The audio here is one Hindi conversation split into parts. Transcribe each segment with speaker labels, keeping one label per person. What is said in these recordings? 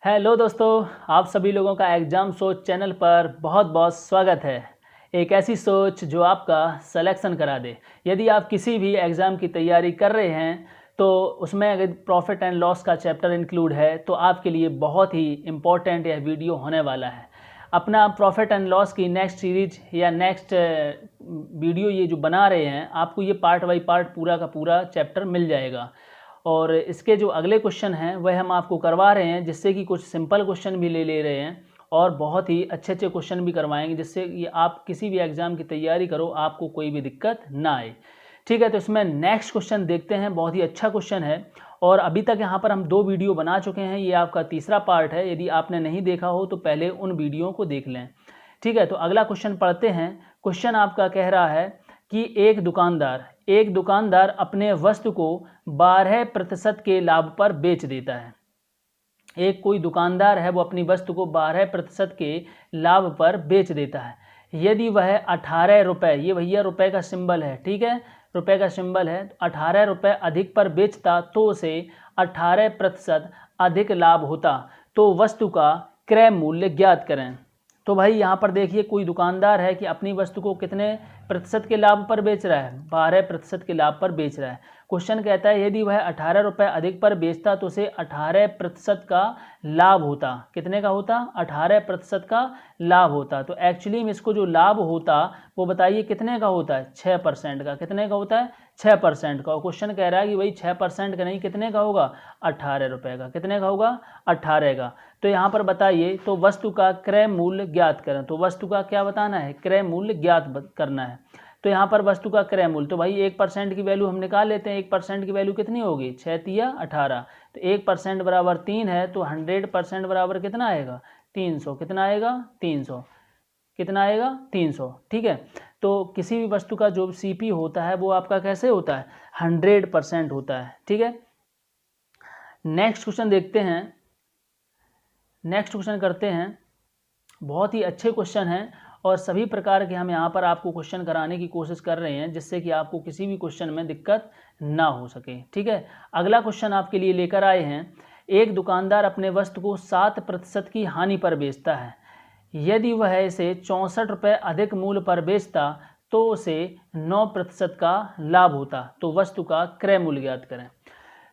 Speaker 1: हेलो दोस्तों, आप सभी लोगों का एग्ज़ाम सोच चैनल पर बहुत बहुत स्वागत है। एक ऐसी सोच जो आपका सिलेक्शन करा दे। यदि आप किसी भी एग्ज़ाम की तैयारी कर रहे हैं तो उसमें अगर प्रॉफिट एंड लॉस का चैप्टर इंक्लूड है तो आपके लिए बहुत ही इम्पोर्टेंट यह वीडियो होने वाला है। अपना प्रॉफिट एंड लॉस की नेक्स्ट सीरीज या नेक्स्ट वीडियो ये जो बना रहे हैं, आपको ये पार्ट बाई पार्ट पूरा का पूरा चैप्टर मिल जाएगा। और इसके जो अगले क्वेश्चन हैं वह हम आपको करवा रहे हैं, जिससे कि कुछ सिंपल क्वेश्चन भी ले रहे हैं और बहुत ही अच्छे अच्छे क्वेश्चन भी करवाएंगे, जिससे कि आप किसी भी एग्ज़ाम की तैयारी करो आपको कोई भी दिक्कत ना आए। ठीक है, तो इसमें नेक्स्ट क्वेश्चन देखते हैं। बहुत ही अच्छा क्वेश्चन है और अभी तक यहाँ पर हम 2 वीडियो बना चुके हैं। ये आपका तीसरा पार्ट है। यदि आपने नहीं देखा हो तो पहले उन वीडियो को देख लें। ठीक है, तो अगला क्वेश्चन पढ़ते हैं। क्वेश्चन आपका कह रहा है कि एक दुकानदार अपने वस्तु को 12% के लाभ पर बेच देता है। एक कोई दुकानदार है, वो अपनी वस्तु को 12% के लाभ पर बेच देता है। यदि वह 18 रुपये, ये भैया रुपए का सिंबल है, ठीक है, रुपए का सिंबल है, 18 रुपये अधिक पर बेचता तो उसे 18% अधिक लाभ होता। तो वस्तु का क्रय मूल्य ज्ञात करें। तो भाई यहाँ पर देखिए, कोई दुकानदार है कि अपनी वस्तु को कितने प्रतिशत के लाभ पर बेच रहा है, 12% के लाभ पर बेच रहा है। क्वेश्चन कहता है यदि वह 18 रुपये अधिक पर बेचता तो उसे 18% का लाभ होता। कितने का होता? 18% का लाभ होता। तो एक्चुअली में इसको जो लाभ होता वो बताइए कितने का होता है? 6% का। कितने का होता है? 6% का। और क्वेश्चन कह रहा है कि भाई 6% का नहीं, कितने का होगा? 18 रुपये का। कितने का होगा? 18 का। तो यहाँ पर बताइए, तो वस्तु का क्रय मूल्य ज्ञात करें। तो वस्तु का क्या बताना है? क्रय मूल्य ज्ञात करना है। तो यहाँ पर वस्तु का क्रय मूल्य, तो भाई 1% की वैल्यू हम निकाल लेते हैं। 1% की वैल्यू कितनी होगी? 6 तिया 18। तो 1% बराबर 3 है, तो 100% बराबर कितना आएगा? 300। कितना आएगा? 300। कितना आएगा? 300। ठीक है, तो किसी भी वस्तु का जो सीपी होता है वो आपका कैसे होता है? 100% होता है। ठीक है, नेक्स्ट क्वेश्चन देखते हैं। नेक्स्ट क्वेश्चन करते हैं। बहुत ही अच्छे क्वेश्चन हैं और सभी प्रकार के हम यहाँ पर आपको क्वेश्चन कराने की कोशिश कर रहे हैं, जिससे कि आपको किसी भी क्वेश्चन में दिक्कत ना हो सके। ठीक है, अगला क्वेश्चन आपके लिए लेकर आए हैं। एक दुकानदार अपने वस्तु को 7% की हानि पर बेचता है। यदि वह इसे 64 रुपये अधिक मूल्य पर बेचता तो उसे 9% का लाभ होता। तो वस्तु का क्रय मूल्य ज्ञात करें।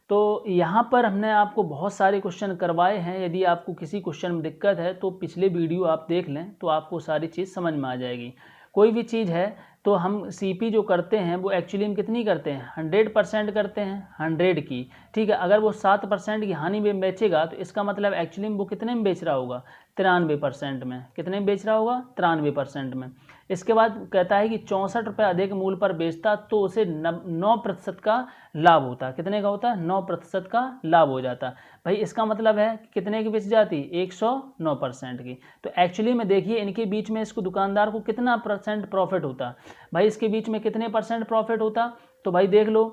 Speaker 1: तो यहाँ पर हमने आपको बहुत सारे क्वेश्चन करवाए हैं। यदि आपको किसी क्वेश्चन में दिक्कत है तो पिछले वीडियो आप देख लें, तो आपको सारी चीज़ समझ में आ जाएगी। कोई भी चीज़ है तो हम सीपी जो करते हैं वो एक्चुअली हम कितनी करते हैं? 100% करते हैं, 100 की। ठीक है, अगर वो 7% की हानि में बेचेगा तो इसका मतलब एक्चुअली वो कितने में बेच रहा होगा? 93% में। कितने में बेच रहा होगा? 93% में। इसके बाद कहता है कि 64 रुपये अधिक मूल्य पर बेचता तो उसे 9% का लाभ होता। कितने का होता? 9% का लाभ हो जाता। भाई इसका मतलब है कि कितने की बेच जाती? 109% की। तो एक्चुअली में देखिए, इनके बीच में इसको दुकानदार को कितना % प्रॉफिट होता? भाई इसके बीच में कितने % प्रॉफिट होता? तो भाई देख लो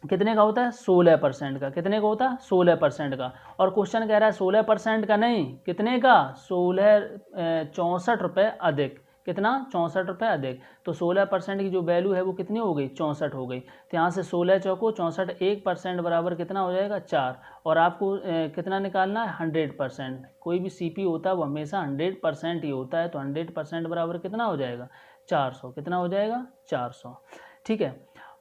Speaker 1: कितने का होता है? 16% का। कितने का होता है? 16% का। और क्वेश्चन कह रहा है 16% का नहीं, कितने का? 64 रुपये अधिक। कितना? 64 रुपये अधिक। तो 16% की जो वैल्यू है वो कितनी हो गई? 64 हो गई। तो यहाँ से 16 चौको 64, 1% बराबर कितना हो जाएगा? 4। और आपको कितना निकालना है? 100%। कोई भी सीपी होता है वो हमेशा 100% ही होता है। तो 100% बराबर कितना हो जाएगा? 400। कितना हो जाएगा? 400। ठीक है,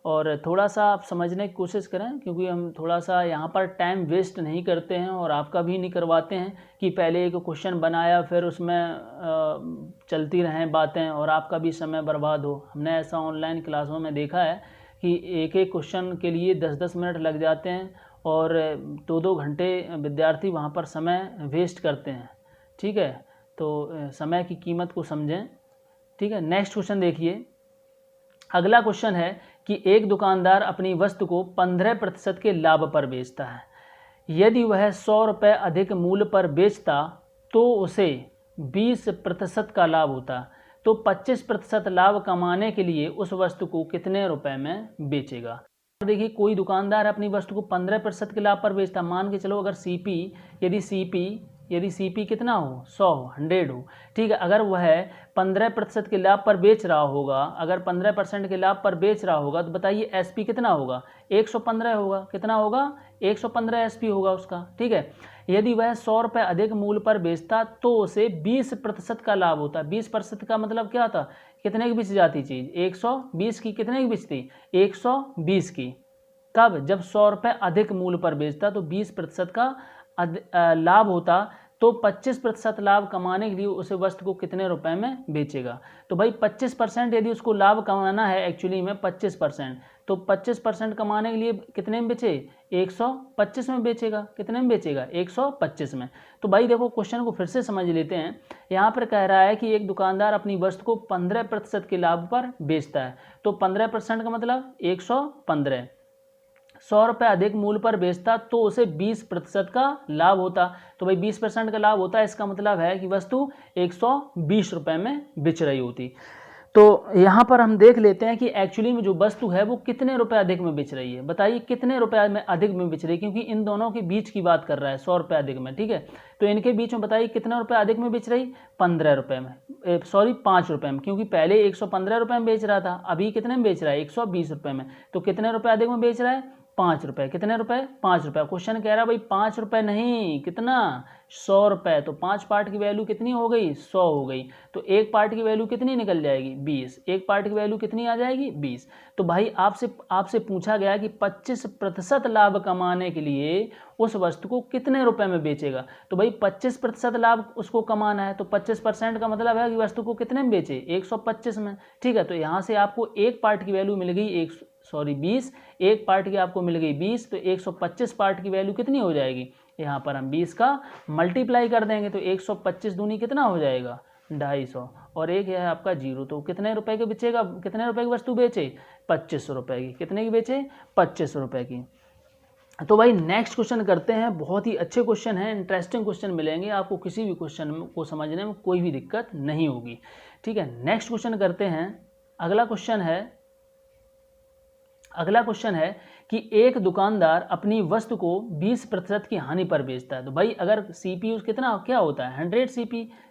Speaker 1: और थोड़ा सा आप समझने की कोशिश करें, क्योंकि हम थोड़ा सा यहाँ पर टाइम वेस्ट नहीं करते हैं और आपका भी नहीं करवाते हैं कि पहले एक क्वेश्चन बनाया फिर उसमें चलती रहें बातें और आपका भी समय बर्बाद हो। हमने ऐसा ऑनलाइन क्लासों में देखा है कि एक एक क्वेश्चन के लिए 10-10 मिनट लग जाते हैं और 2-2 घंटे विद्यार्थी वहाँ पर समय वेस्ट करते हैं। ठीक है, तो समय की कीमत को समझें। ठीक है, नेक्स्ट क्वेश्चन देखिए। अगला क्वेश्चन है कि एक दुकानदार अपनी वस्तु को 15% के लाभ पर बेचता है। यदि वह 100 रुपये अधिक मूल्य पर बेचता तो उसे 20% का लाभ होता। तो 25% लाभ कमाने के लिए उस वस्तु को कितने रुपए में बेचेगा? देखिए, कोई दुकानदार अपनी वस्तु को 15% के लाभ पर बेचता। मान के चलो, अगर यदि सीपी कितना हो? 100 हो, 100 हो। ठीक है, अगर वह 15% के लाभ पर बेच रहा होगा, अगर 15% के लाभ पर बेच रहा होगा तो बताइए एसपी कितना होगा? 115 होगा। कितना होगा? 115 SP होगा उसका, ठीक है। यदि वह 100 रुपये अधिक मूल्य पर बेचता तो उसे 20% का लाभ होता। 20% का मतलब क्या था, कितने की बेच जाती चीज़, 120 की, कितने की बेचती, 120 की। कब, जब 100 रुपये अधिक मूल्य पर बेचता तो 20% का लाभ होता, तो 25% लाभ कमाने के लिए उसे वस्तु को कितने रुपए में बेचेगा। तो भाई 25% यदि उसको लाभ कमाना है, एक्चुअली में 25%, तो 25% कमाने के लिए कितने में बेचे, 125 में बेचेगा। कितने में बेचेगा, 125 में। तो भाई देखो क्वेश्चन को फिर से समझ लेते हैं। यहाँ पर कह रहा है कि एक दुकानदार अपनी वस्तु को 15% के लाभ पर बेचता है, तो 15% का मतलब 115। 100 रुपये अधिक मूल्य पर बेचता तो उसे 20% का लाभ होता। तो भाई 20% का लाभ होता है, इसका मतलब है कि वस्तु 120 रुपये में बिच रही होती। तो यहाँ पर हम देख लेते हैं कि एक्चुअली में जो वस्तु है वो कितने रुपए अधिक में बिच रही है। बताइए कितने रुपए में अधिक में बिच रही है, क्योंकि इन दोनों के बीच की बात कर रहा है, 100 रुपये अधिक में, ठीक है। तो इनके बीच में बताइए कितने रुपए अधिक में बिच रही, 15 रुपये में, सॉरी 5 रुपये में, क्योंकि पहले 115 रुपये में बेच रहा था, अभी कितने में बेच रहा है, 120 रुपये में। तो कितने रुपए अधिक में बेच रहा है, 5 रुपये। कितने रुपए, 5 रुपये। क्वेश्चन कह रहा है भाई 5 रुपये नहीं, कितना, 100 रुपये। तो 5 पार्ट की वैल्यू कितनी हो गई, 100 हो गई। तो एक पार्ट की वैल्यू कितनी निकल जाएगी, 20। एक पार्ट की वैल्यू कितनी आ जाएगी, 20। तो भाई आपसे पूछा गया कि 25% लाभ कमाने के लिए उस वस्तु को कितने रुपए में बेचेगा। तो भाई 25% लाभ उसको कमाना है, तो 25% का मतलब है कि वस्तु को कितने में बेचे, 125 में, ठीक है। तो यहाँ से आपको एक पार्ट की वैल्यू मिल गई 20, एक पार्ट की आपको मिल गई 20, तो 125 पार्ट की वैल्यू कितनी हो जाएगी, यहाँ पर हम 20 का मल्टीप्लाई कर देंगे, तो 125 दूनी कितना हो जाएगा, 250, और एक है आपका 0। तो कितने रुपए के बेचेगा, कितने रुपए की वस्तु बेचे, 2500 रुपये की। कितने की बेचे, 2500 रुपये की। तो भाई नेक्स्ट क्वेश्चन करते हैं। बहुत ही अच्छे क्वेश्चन हैं, इंटरेस्टिंग क्वेश्चन मिलेंगे आपको, किसी भी क्वेश्चन को समझने में कोई भी दिक्कत नहीं होगी, ठीक है। नेक्स्ट क्वेश्चन करते हैं। अगला क्वेश्चन है कि एक दुकानदार अपनी वस्तु को 20% की हानि पर बेचता है। तो भाई अगर सीपी कितना क्या होता है, 100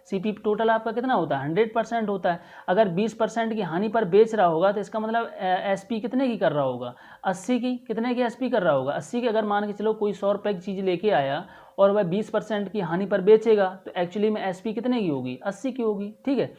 Speaker 1: सीपी टोटल आपका कितना होता है, 100% होता है। अगर 20% की हानि पर बेच रहा होगा तो इसका मतलब एसपी कितने की कर रहा होगा, 80 की। कितने की एसपी कर रहा होगा, 80 की। अगर मान के चलो कोई 100 रुपये की चीज़ लेके आया और वह 20% की हानि पर बेचेगा, तो एक्चुअली में एसपी कितने की होगी, 80 की होगी, ठीक है।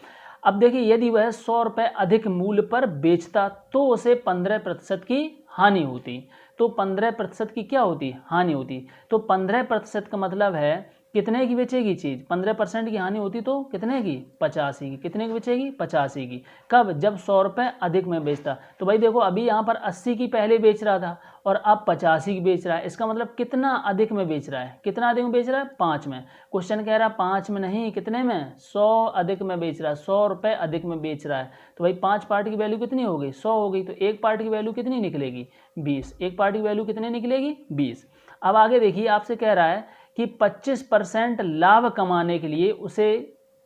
Speaker 1: अब देखिए यदि वह 100 रुपये अधिक मूल्य पर बेचता तो उसे 15% की हानि होती। तो 15% की क्या होती, हानि होती। तो 15% का मतलब है कितने की बेचेगी चीज़, 15% की हानि होती तो कितने की, 85 की। कितने की बेचेगी, 85 की। कब, जब 100 रुपये अधिक में बेचता। तो भाई देखो अभी यहाँ पर 80 की पहले बेच रहा था और अब 85 की बेच रहा है, इसका मतलब कितना अधिक में बेच रहा है, कितना अधिक में बेच रहा है, 5 में। क्वेश्चन कह रहा है 5 में नहीं, कितने में, 100 अधिक में बेच रहा है, 100 रुपये अधिक में बेच रहा है। तो भाई 5 पार्ट की वैल्यू कितनी हो गई, 100 हो गई। तो एक पार्ट की वैल्यू कितनी निकलेगी, 20। एक पार्ट की वैल्यू कितनी निकलेगी, 20। अब आगे देखिए आपसे कह रहा है कि 25% लाभ कमाने के लिए उसे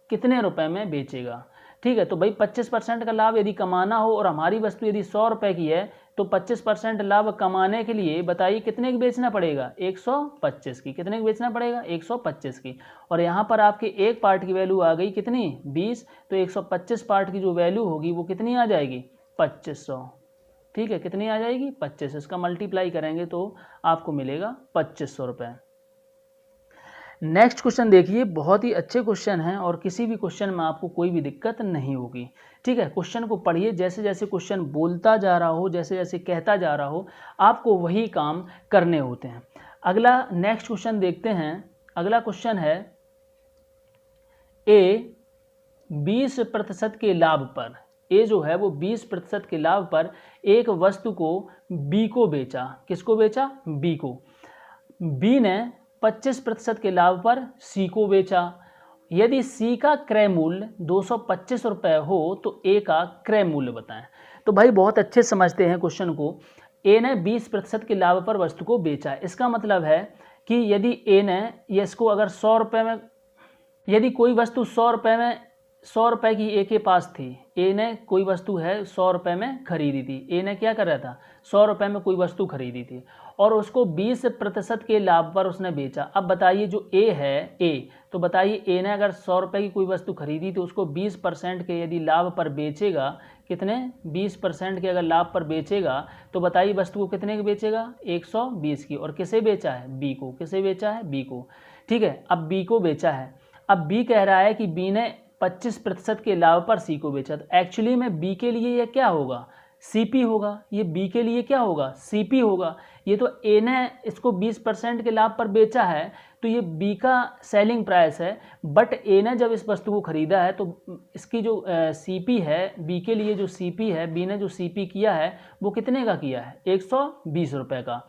Speaker 1: कितने रुपए में बेचेगा, ठीक है। तो भाई 25% का लाभ यदि कमाना हो और हमारी वस्तु यदि 100 रुपये की है, तो 25% लाभ कमाने के लिए बताइए कितने की बेचना पड़ेगा, 125 की। कितने की बेचना पड़ेगा, 125 की। और यहाँ पर आपके एक पार्ट की वैल्यू आ गई कितनी, 20। तो 125 पार्ट की जो वैल्यू होगी वो कितनी आ जाएगी, 2500, ठीक है। कितनी आ जाएगी, 25। इसका मल्टीप्लाई करेंगे तो आपको मिलेगा 2500 रुपये। नेक्स्ट क्वेश्चन देखिए, बहुत ही अच्छे क्वेश्चन हैं और किसी भी क्वेश्चन में आपको कोई भी दिक्कत नहीं होगी, ठीक है। क्वेश्चन को पढ़िए, जैसे जैसे क्वेश्चन बोलता जा रहा हो, जैसे जैसे कहता जा रहा हो, आपको वही काम करने होते हैं। अगला नेक्स्ट क्वेश्चन देखते हैं। अगला क्वेश्चन है, ए 20% के लाभ पर, ए जो है वो 20% के लाभ पर एक वस्तु को बी को बेचा। किसको बेचा, बी को। बी ने 25% के लाभ पर सी को बेचा। यदि सी का क्रय मूल्य 225 रुपये हो तो ए का क्रय मूल्य बताएं। तो भाई बहुत अच्छे समझते हैं क्वेश्चन को। ए ने 20% के लाभ पर वस्तु को बेचा, इसका मतलब है कि यदि ए ने इसको अगर 100 रुपये में, यदि कोई वस्तु 100 रुपये में, 100 रुपये की ए के पास थी, ए ने कोई वस्तु है 100 रुपये में खरीदी थी। ए ने क्या कर रहा था, 100 रुपये में कोई वस्तु खरीदी थी और उसको 20% के लाभ पर उसने बेचा। अब बताइए जो ए है, ए, तो बताइए ए ने अगर 100 रुपये की कोई वस्तु खरीदी तो उसको 20% के यदि लाभ पर बेचेगा, कितने 20% के अगर लाभ पर बेचेगा तो बताइए वस्तु को कितने की बेचेगा 120 की। और किसे बेचा है बी को, किसे बेचा है बी को। ठीक है, अब बी को बेचा है। अब बी कह रहा है कि बी ने 25% के लाभ पर सी को बेचा। तो एक्चुअली में बी के लिए यह क्या होगा सीपी होगा, ये बी के लिए क्या होगा सीपी होगा। ये तो ए ने इसको 20% के लाभ पर बेचा है तो ये बी का सेलिंग प्राइस है, बट ए ने जब इस वस्तु को खरीदा है तो इसकी जो सीपी है बी के लिए, जो सीपी है बी ने जो सीपी किया है वो कितने का किया है 120 रुपये का।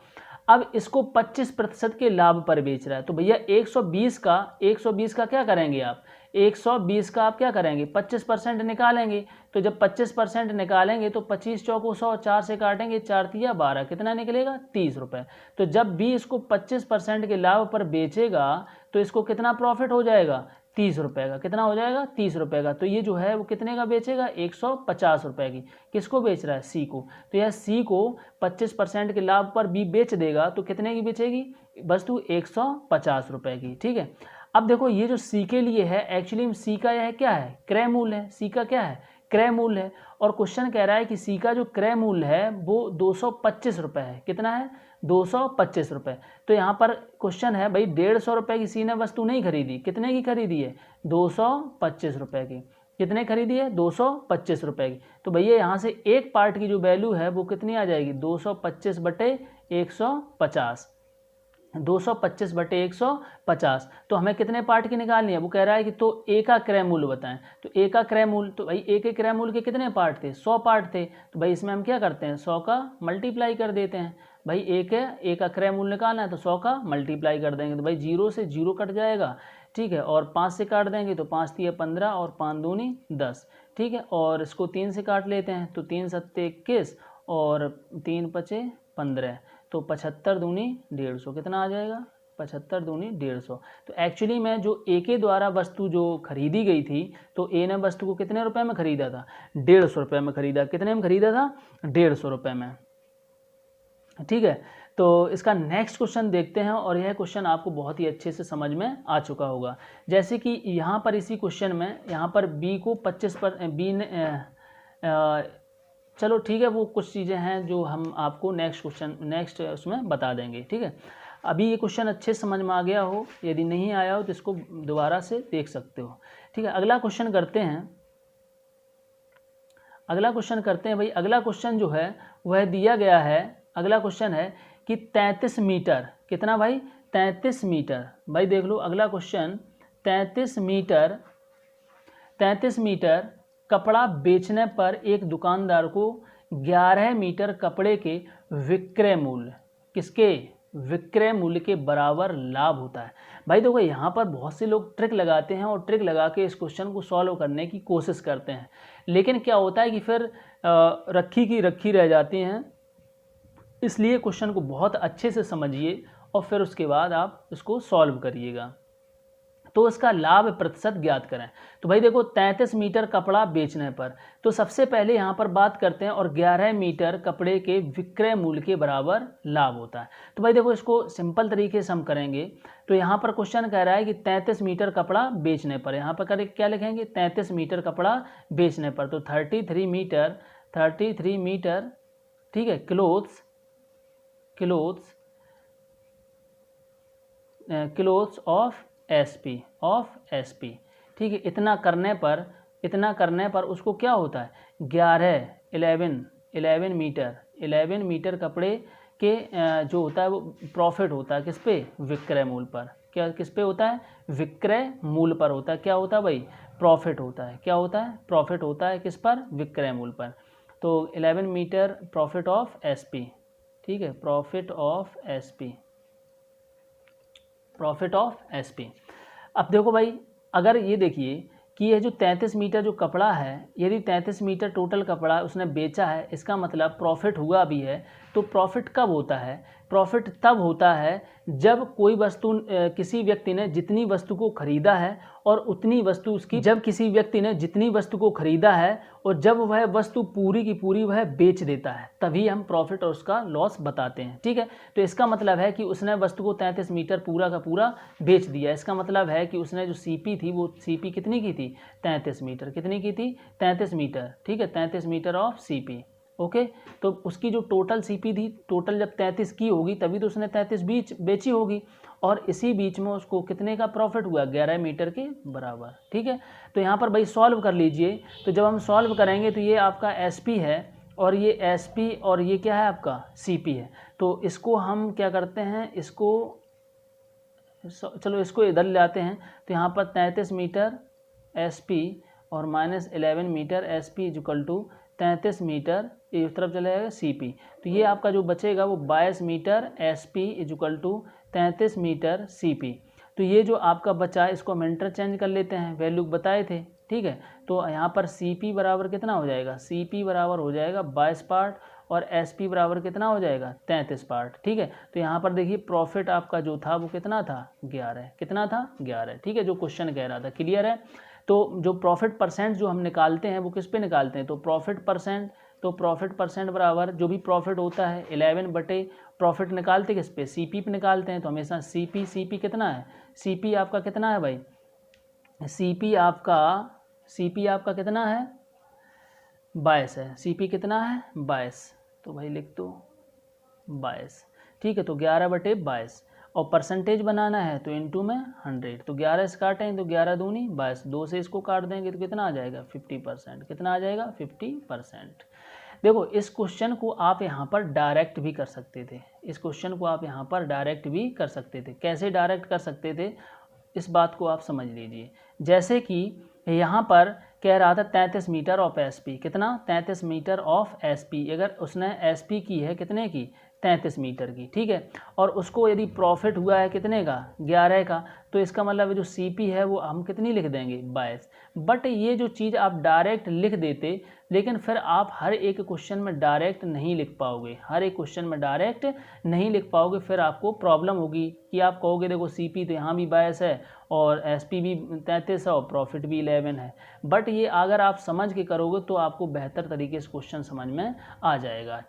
Speaker 1: अब इसको 25% के लाभ पर बेच रहा है तो भैया 120 का क्या करेंगे आप 120 का आप क्या करेंगे 25% निकालेंगे। तो जब 25% निकालेंगे तो 25 चौको 100, 4 से काटेंगे 4 तिया 12, कितना निकलेगा 30 रुपये। तो जब भी इसको 25% के लाभ पर बेचेगा तो इसको कितना प्रॉफिट हो जाएगा 30 रुपये का। कितना हो जाएगा 30 रुपये का। तो ये जो है वो कितने का बेचेगा 150 रुपये की। किसको बेच रहा है सी को। तो यह सी को 25% के लाभ पर बी बेच देगा तो कितने की बेचेगी वस्तु 150 रुपये की। ठीक है, अब देखो ये जो सी के लिए है एक्चुअली में सी का यह क्या है क्रय मूल्य है। सी का क्या है क्रय मूल्य है और क्वेश्चन कह रहा है कि सी का जो क्रय मूल्य है वो 225 रुपये है। कितना है 225 रुपये। तो यहाँ पर क्वेश्चन है भाई 150 रुपये की सी ने वस्तु नहीं खरीदी, कितने की खरीदी है 225 रुपये की। कितने खरीदी है 225 रुपये की। तो भैया यहाँ से एक पार्ट की जो वैल्यू है वो कितनी आ जाएगी 225 बटे 150, 225 बटे 150। तो हमें कितने पार्ट की निकालनी है वो कह रहा है कि तो ए का क्रय मूल्य बताएं। तो ए का क्रय मूल्य, तो भाई ए के क्रय मूल्य के कितने पार्ट थे 100 पार्ट थे। तो भाई इसमें हम क्या करते हैं 100 का मल्टीप्लाई कर देते हैं। भाई ए का क्रय मूल्य निकालना है तो 100 का मल्टीप्लाई कर देंगे। तो भाई 0 से 0 कट जाएगा। ठीक है, और 5 से काट देंगे तो 5 तिया 15 और 5 दूनी 10। ठीक है, और इसको 3 से काट लेते हैं तो 3 सत्ते 21 और 3 पचे 15। तो 75 दूनी 150, कितना आ जाएगा 75 दूनी 150। तो एक्चुअली में जो ए के द्वारा वस्तु जो खरीदी गई थी तो ए ने वस्तु को कितने रुपए में खरीदा था 150 रुपये में खरीदा। कितने में खरीदा था 150 रुपये में। ठीक है, तो इसका नेक्स्ट क्वेश्चन देखते हैं और यह क्वेश्चन आपको बहुत ही अच्छे से समझ में आ चुका होगा। जैसे कि यहाँ पर इसी क्वेश्चन में यहाँ पर बी को 25 पर बी ने चलो ठीक है, वो कुछ चीज़ें हैं जो हम आपको नेक्स्ट उसमें बता देंगे। ठीक है, अभी ये क्वेश्चन अच्छे समझ में आ गया हो, यदि नहीं आया हो तो इसको दोबारा से देख सकते हो। ठीक है, अगला क्वेश्चन करते हैं भाई। अगला क्वेश्चन जो है वह दिया गया है। अगला क्वेश्चन है कि 33 मीटर, कितना भाई 33 मीटर। भाई देख लो अगला क्वेश्चन 33 मीटर कपड़ा बेचने पर एक दुकानदार को 11 मीटर कपड़े के विक्रय मूल्य, किसके विक्रय मूल्य के बराबर लाभ होता है। भाई देखो यहाँ पर बहुत से लोग ट्रिक लगाते हैं और ट्रिक लगा के इस क्वेश्चन को सॉल्व करने की कोशिश करते हैं, लेकिन क्या होता है कि फिर रखी की रखी रह जाती हैं। इसलिए क्वेश्चन को बहुत अच्छे से समझिए और फिर उसके बाद आप इसको सॉल्व करिएगा। तो इसका लाभ प्रतिशत ज्ञात करें। तो भाई देखो 33 मीटर कपड़ा बेचने पर, तो सबसे पहले यहाँ पर बात करते हैं और 11 मीटर कपड़े के विक्रय मूल्य के बराबर लाभ होता है। तो भाई देखो इसको सिंपल तरीके से हम करेंगे। तो यहाँ पर क्वेश्चन कह रहा है कि 33 मीटर कपड़ा बेचने पर, यहाँ पर क्या लिखेंगे 33 मीटर कपड़ा बेचने पर। तो 33 मीटर ठीक है क्लोथ्स ऑफ एसपी। ठीक है, इतना करने पर उसको क्या होता है 11 मीटर कपड़े के जो होता है वो प्रॉफिट होता है किस पे विक्रय मूल्य पर। क्या किस पे होता है विक्रय मूल्य पर होता है। क्या होता है भाई प्रॉफिट होता है। क्या होता है प्रॉफिट होता है किस पर विक्रय मूल्य पर। तो 11 मीटर प्रॉफिट ऑफ एसपी। ठीक है, प्रॉफिट ऑफ एसपी। अब देखो भाई अगर ये देखिए कि ये जो 33 मीटर जो कपड़ा है, यदि 33 मीटर टोटल कपड़ा उसने बेचा है, इसका मतलब प्रॉफिट हुआ भी है तो प्रॉफिट कब होता है? प्रॉफिट तब होता है जब कोई वस्तु किसी व्यक्ति ने जितनी वस्तु को खरीदा है और उतनी वस्तु उसकी, जब किसी व्यक्ति ने जितनी वस्तु को खरीदा है और जब वह वस्तु पूरी की पूरी वह बेच देता है, तभी हम प्रॉफिट और उसका लॉस बताते हैं। ठीक है, तो इसका मतलब है कि उसने वस्तु को 33 मीटर पूरा का पूरा बेच दिया। इसका मतलब है कि उसने जो सीपी थी वो सीपी कितनी की थी? 33 मीटर। कितनी की थी? 33 मीटर। ठीक है, 33 मीटर ऑफ सीपी। ओके, तो उसकी जो टोटल सीपी थी, टोटल जब 33 की होगी तभी तो उसने 33 बेची होगी, और इसी बीच में उसको कितने का प्रॉफिट हुआ? 11 मीटर के बराबर। ठीक है, तो यहाँ पर भाई सॉल्व कर लीजिए। तो जब हम सॉल्व करेंगे तो ये आपका एसपी है और ये एसपी और ये क्या है आपका? सीपी है। तो इसको हम क्या करते हैं, इसको चलो इसको इधर ले आते हैं। तो यहाँ पर 33 मीटर एसपी और -11 metre SP equal to 33 metre इस तरफ चला जाएगा सीपी। तो ये आपका जो बचेगा वो 22 metre SP equal to 33 metre CP. तो ये जो आपका बचा इसको हम इंटरचेंज कर लेते हैं, वैल्यू बताए थे। ठीक है, तो यहाँ पर सीपी बराबर कितना हो जाएगा? सीपी बराबर हो जाएगा 22 पार्ट और एसपी बराबर कितना हो जाएगा? 33 पार्ट। ठीक है, तो यहाँ पर देखिए प्रॉफिट आपका जो था वो कितना था? 11। कितना था? 11। ठीक है, जो क्वेश्चन कह रहा था। क्लियर है? तो जो प्रॉफिट परसेंट जो हम निकालते हैं वो किस पे निकालते हैं? तो प्रॉफिट परसेंट, तो प्रॉफिट परसेंट बराबर जो भी प्रॉफिट होता है 11 बटे प्रॉफिट निकालते किस पे? सीपी पे निकालते हैं। तो हमेशा सीपी कितना है? सीपी आपका कितना है भाई? सीपी आपका कितना है? 22 है। सीपी कितना है? 22। तो भाई लिख दो 22। ठीक है, तो 11 बटे 22 और परसेंटेज बनाना है तो इनटू में 100। तो 11 से काटें तो 11 दूनी 22, 2 से इसको काट देंगे तो कितना आ जाएगा? 50%। कितना आ जाएगा? 50%। देखो, इस क्वेश्चन को आप यहाँ पर डायरेक्ट भी कर सकते थे। इस क्वेश्चन को आप यहाँ पर डायरेक्ट भी कर सकते थे। कैसे डायरेक्ट कर सकते थे, इस बात को आप समझ लीजिए। जैसे कि यहाँ पर कह रहा था 33 मीटर ऑफ एसपी। कितना? 33 मीटर ऑफ एसपी। अगर उसने एसपी की है कितने की? 33 मीटर की। ठीक है, और उसको यदि प्रॉफिट हुआ है कितने का? 11 का। तो इसका मतलब जो सीपी है वो हम कितनी लिख देंगे? 22। बट ये जो चीज़ आप डायरेक्ट लिख देते, लेकिन फिर आप हर एक क्वेश्चन में डायरेक्ट नहीं लिख पाओगे। हर एक क्वेश्चन में डायरेक्ट नहीं लिख पाओगे, फिर आपको प्रॉब्लम होगी कि आप कहोगे देखो सीपी तो यहाँ भी 22 है और एसपी भी 33 है और प्रॉफिट भी 11 है। बट ये अगर आप समझ के करोगे तो आपको बेहतर तरीके से क्वेश्चन समझ में आ जाएगा।